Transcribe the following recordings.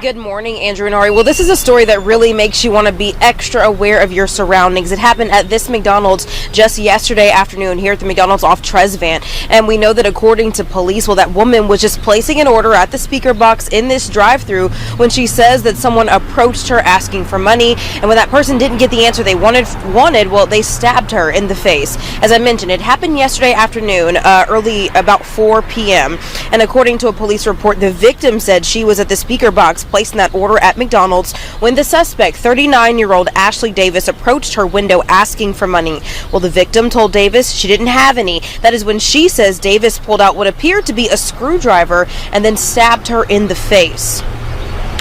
Good morning, Andrew and Ari. Well, this is a story that really makes you want to be extra aware of your surroundings. It happened at this McDonald's just yesterday afternoon here at the McDonald's off Tresvant. And we know that according to police, well, that woman was just placing an order at the speaker box in this drive-thru when she says that someone approached her asking for money. And when that person didn't get the answer they wanted, well, they stabbed her in the face. As I mentioned, it happened yesterday afternoon, early about 4 p.m. And according to a police report, the victim said she was at the speaker box placing that order at McDonald's when the suspect, 39-year-old Ashley Davis, approached her window asking for money. Well, the victim told Davis she didn't have any. That is when she says Davis pulled out what appeared to be a screwdriver and then stabbed her in the face.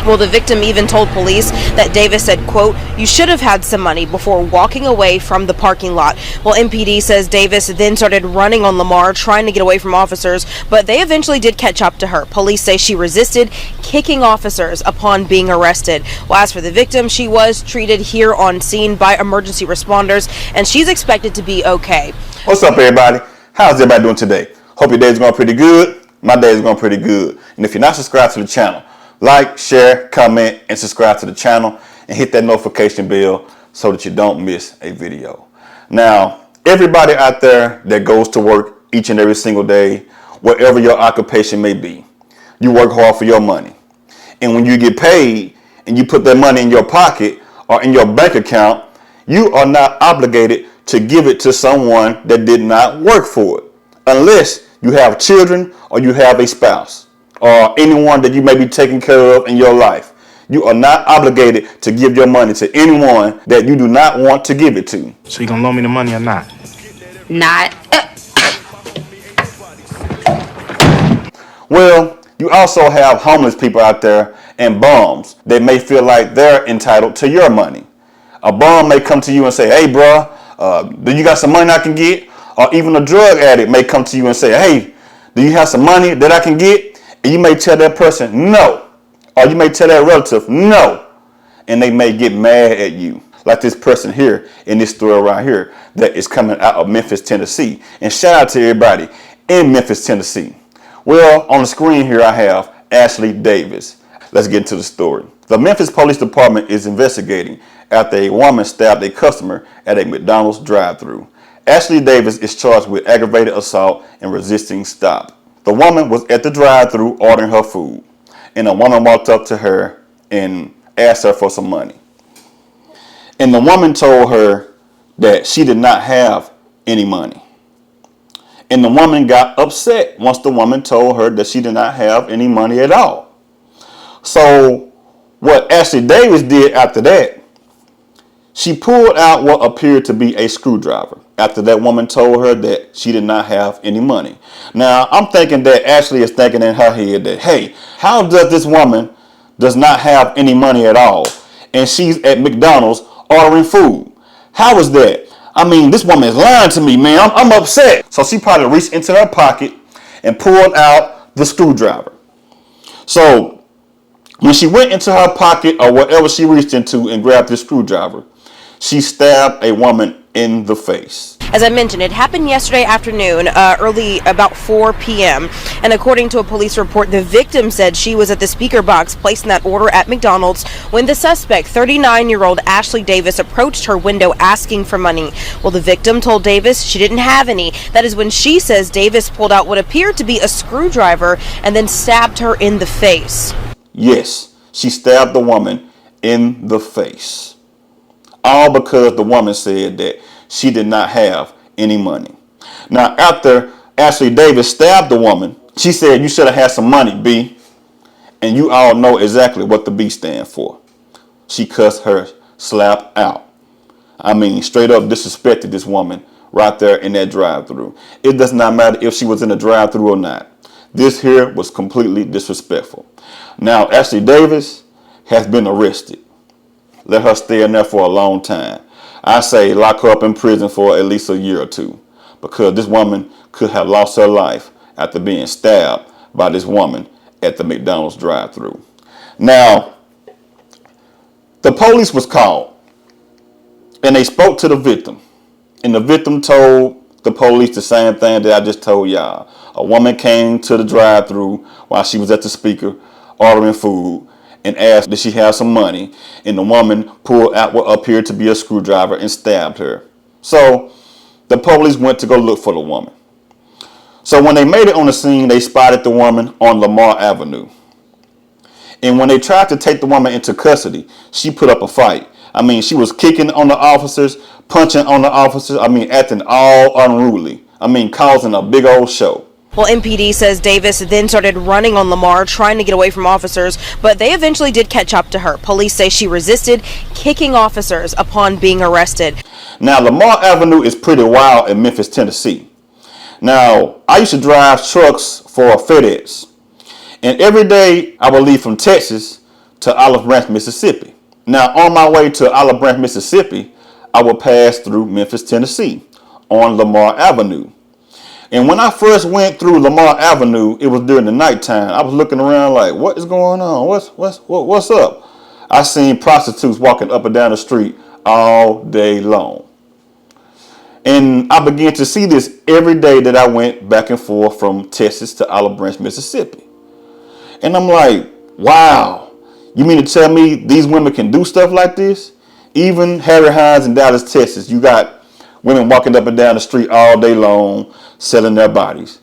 Well, the victim even told police that Davis said, quote, "You should have had some money," before walking away from the parking lot. Well, MPD says Davis then started running on Lamar, trying to get away from officers, but they eventually did catch up to her. Police say she resisted, kicking officers upon being arrested. Well, as for the victim, she was treated here on scene by emergency responders, and she's expected to be okay. What's up, everybody? How's everybody doing today? Hope your day's going pretty good. My day's going pretty good. And if you're not subscribed to the channel, like, share, comment, and subscribe to the channel, and hit that notification bell so that you don't miss a video. Now, everybody out there that goes to work each and every single day, whatever your occupation may be, you work hard for your money. And when you get paid and you put that money in your pocket or in your bank account, you are not obligated to give it to someone that did not work for it, unless you have children or you have a spouse, or anyone that you may be taking care of in your life. You are not obligated to give your money to anyone that you do not want to give it to. So you gonna loan me the money or not? Not. Well, you also have homeless people out there and bums that may feel like they're entitled to your money. A bum may come to you and say, "Hey, bro, do you got some money I can get?" Or even a drug addict may come to you and say, "Hey, do you have some money that I can get?" And you may tell that person no, or you may tell that relative no, and they may get mad at you, like this person here in this story right here that is coming out of Memphis, Tennessee. And shout out to everybody in Memphis, Tennessee. Well, on the screen here I have Ashley Davis. Let's get into the story. The Memphis Police Department is investigating after a woman stabbed a customer at a McDonald's drive-thru. Ashley Davis is charged with aggravated assault and resisting stop. The woman was at the drive-thru ordering her food, and a woman walked up to her and asked her for some money. And the woman told her that she did not have any money. And the woman got upset once the woman told her that she did not have any money at all. So what Ashley Davis did after that, she pulled out what appeared to be a screwdriver after that woman told her that she did not have any money. Now, I'm thinking that Ashley is thinking in her head that, hey, how does this woman does not have any money at all, and she's at McDonald's ordering food? How is that? I mean, this woman is lying to me, man. I'm upset. So she probably reached into her pocket and pulled out the screwdriver. So when she went into her pocket or whatever she reached into and grabbed the screwdriver, she stabbed a woman in the face. As I mentioned, it happened yesterday afternoon, early about 4 p.m. And according to a police report, the victim said she was at the speaker box placing that order at McDonald's when the suspect, 39-year-old Ashley Davis, approached her window asking for money. Well, the victim told Davis she didn't have any. That is when she says Davis pulled out what appeared to be a screwdriver and then stabbed her in the face. Yes, she stabbed the woman in the face. All because the woman said that she did not have any money. Now, after Ashley Davis stabbed the woman, she said, "You should have had some money, B." And you all know exactly what the B stands for. She cussed her slap out. I mean, straight up disrespected this woman right there in that drive-thru. It does not matter if she was in a drive-thru or not. This here was completely disrespectful. Now, Ashley Davis has been arrested. Let her stay in there for a long time. I say lock her up in prison for at least a year or two, because this woman could have lost her life after being stabbed by this woman at the McDonald's drive-thru. Now, the police was called and they spoke to the victim, and the victim told the police the same thing that I just told y'all. A woman came to the drive-thru while she was at the speaker ordering food, and asked did she have some money, and the woman pulled out what appeared to be a screwdriver and stabbed her. So the police went to go look for the woman. So when they made it on the scene, they spotted the woman on Lamar Avenue. And when they tried to take the woman into custody, she put up a fight. I mean, she was kicking on the officers, punching on the officers. I mean, acting all unruly. I mean, causing a big old show. Well, MPD says Davis then started running on Lamar, trying to get away from officers, but they eventually did catch up to her. Police say she resisted, kicking officers upon being arrested. Now, Lamar Avenue is pretty wild in Memphis, Tennessee. Now, I used to drive trucks for FedEx. And every day I would leave from Texas to Olive Branch, Mississippi. Now, on my way to Olive Branch, Mississippi, I would pass through Memphis, Tennessee on Lamar Avenue. And when I first went through Lamar Avenue, it was during the nighttime. I was looking around like, what is going on? What's up? I seen prostitutes walking up and down the street all day long. And I began to see this every day that I went back and forth from Texas to Olive Branch, Mississippi. And I'm like, wow, you mean to tell me these women can do stuff like this? Even Harry Hines in Dallas, Texas, you got women walking up and down the street all day long selling their bodies.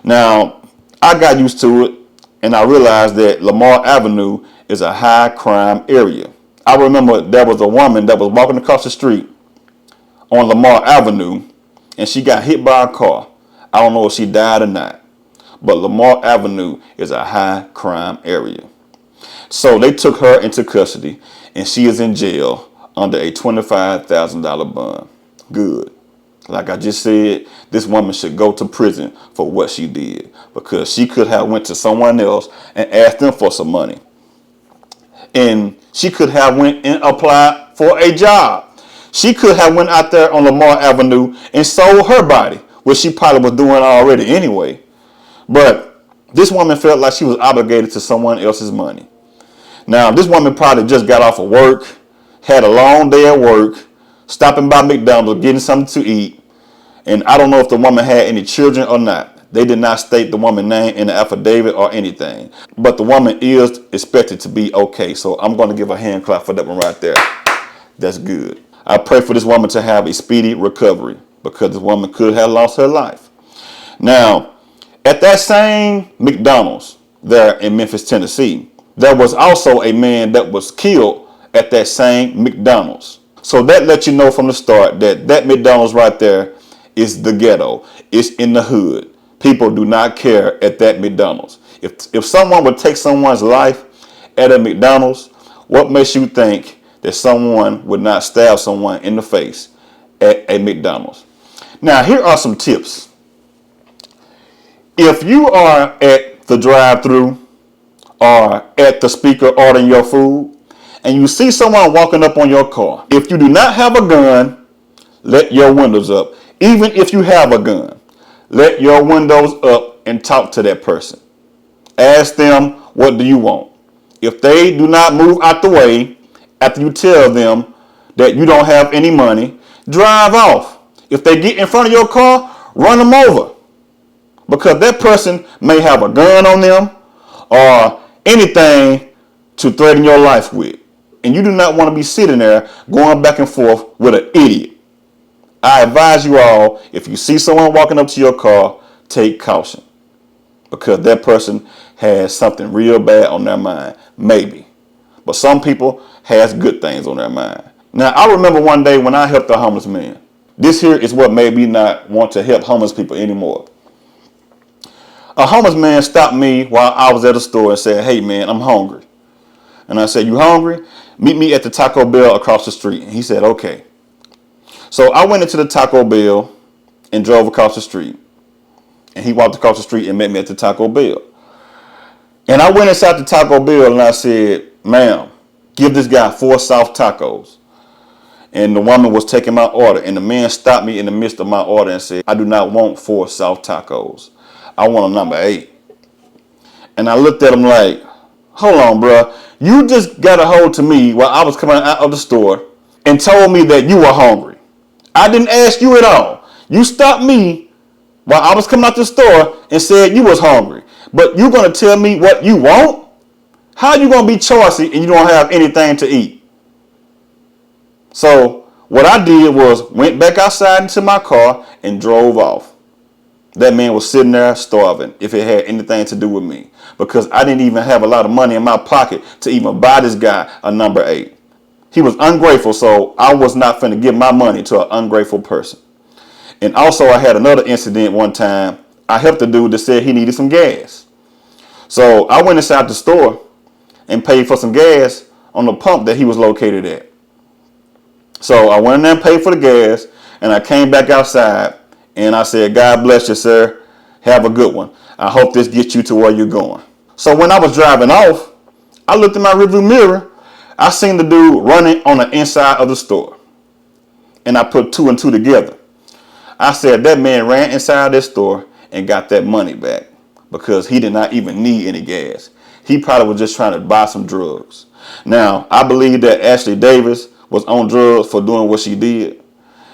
Now, I got used to it, and I realized that Lamar Avenue is a high crime area. I remember there was a woman that was walking across the street on Lamar Avenue, and she got hit by a car. I don't know if she died or not, but Lamar Avenue is a high crime area. So they took her into custody, and she is in jail under a $25,000 bond. Good. Like I just said, this woman should go to prison for what she did, because she could have went to someone else and asked them for some money. And she could have went and applied for a job. She could have went out there on Lamar Avenue and sold her body, which she probably was doing already anyway. But this woman felt like she was obligated to someone else's money. Now, this woman probably just got off of work, had a long day at work, stopping by Mcdonald, getting something to eat. And I don't know if the woman had any children or not. They did not state the woman's name in the affidavit or anything. But the woman is expected to be okay. So I'm going to give a hand clap for that one right there. That's good. I pray for this woman to have a speedy recovery, because this woman could have lost her life. Now, at that same McDonald's there in Memphis, Tennessee, there was also a man that was killed at that same McDonald's. So that lets you know from the start that that McDonald's right there is the ghetto. It's in the hood. People do not care at that McDonald's. If someone would take someone's life at a McDonald's, what makes you think that someone would not stab someone in the face at a McDonald's? Now, here are some tips. If you are at the drive-thru or at the speaker ordering your food, and you see someone walking up on your car, if you do not have a gun, let your windows up. Even if you have a gun, let your windows up and talk to that person. Ask them, what do you want? If they do not move out the way after you tell them that you don't have any money, drive off. If they get in front of your car, run them over, because that person may have a gun on them or anything to threaten your life with. And you do not want to be sitting there going back and forth with an idiot. I advise you all, if you see someone walking up to your car, take caution, because that person has something real bad on their mind. Maybe. But some people has good things on their mind. Now, I remember one day when I helped a homeless man. This here is what made me not want to help homeless people anymore. A homeless man stopped me while I was at a store and said, hey man, I'm hungry. And I said, you hungry? Meet me at the Taco Bell across the street. And he said, okay. So I went into the Taco Bell and drove across the street. And he walked across the street and met me at the Taco Bell. And I went inside the Taco Bell and I said, ma'am, give this guy 4 soft tacos. And the woman was taking my order. And the man stopped me in the midst of my order and said, I do not want 4 soft tacos. I want a number 8. And I looked at him like, hold on, bro. You just got a hold to me while I was coming out of the store and told me that you were hungry. I didn't ask you at all. You stopped me while I was coming out the store and said you was hungry. But you're going to tell me what you want? How you gonna be choicy and you don't have anything to eat? So what I did was went back outside into my car and drove off. That man was sitting there starving if it had anything to do with me, because I didn't even have a lot of money in my pocket to even buy this guy a number 8. He was ungrateful, so I was not finna give my money to an ungrateful person. And also I had another incident one time. I helped a dude that said he needed some gas. So I went inside the store and paid for some gas on the pump that he was located at. So I went in there and paid for the gas, and I came back outside and I said, God bless you, sir. Have a good one. I hope this gets you to where you're going. So when I was driving off, I looked in my rearview mirror. I seen the dude running on the inside of the store. And I put 2 and 2 together. I said that man ran inside this store and got that money back because he did not even need any gas. He probably was just trying to buy some drugs. Now, I believe that Ashley Davis was on drugs for doing what she did.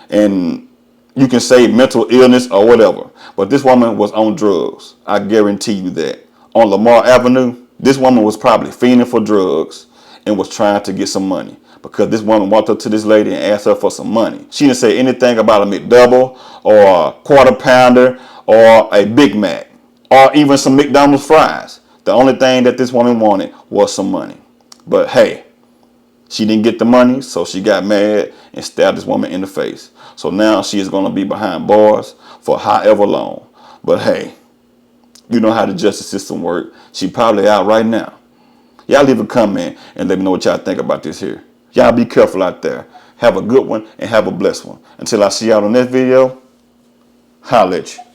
And you can say mental illness or whatever, but this woman was on drugs. I guarantee you that. On Lamar Avenue, this woman was probably fiending for drugs and was trying to get some money, because this woman walked up to this lady and asked her for some money. She didn't say anything about a McDouble or a quarter pounder or a Big Mac or even some McDonald's fries. The only thing that this woman wanted was some money. But hey, she didn't get the money, so she got mad and stabbed this woman in the face. So now she is going to be behind bars for however long. But hey, you know how the justice system works. She probably out right now. Y'all leave a comment and let me know what y'all think about this here. Y'all be careful out there. Have a good one and have a blessed one. Until I see y'all on this video, holla at you.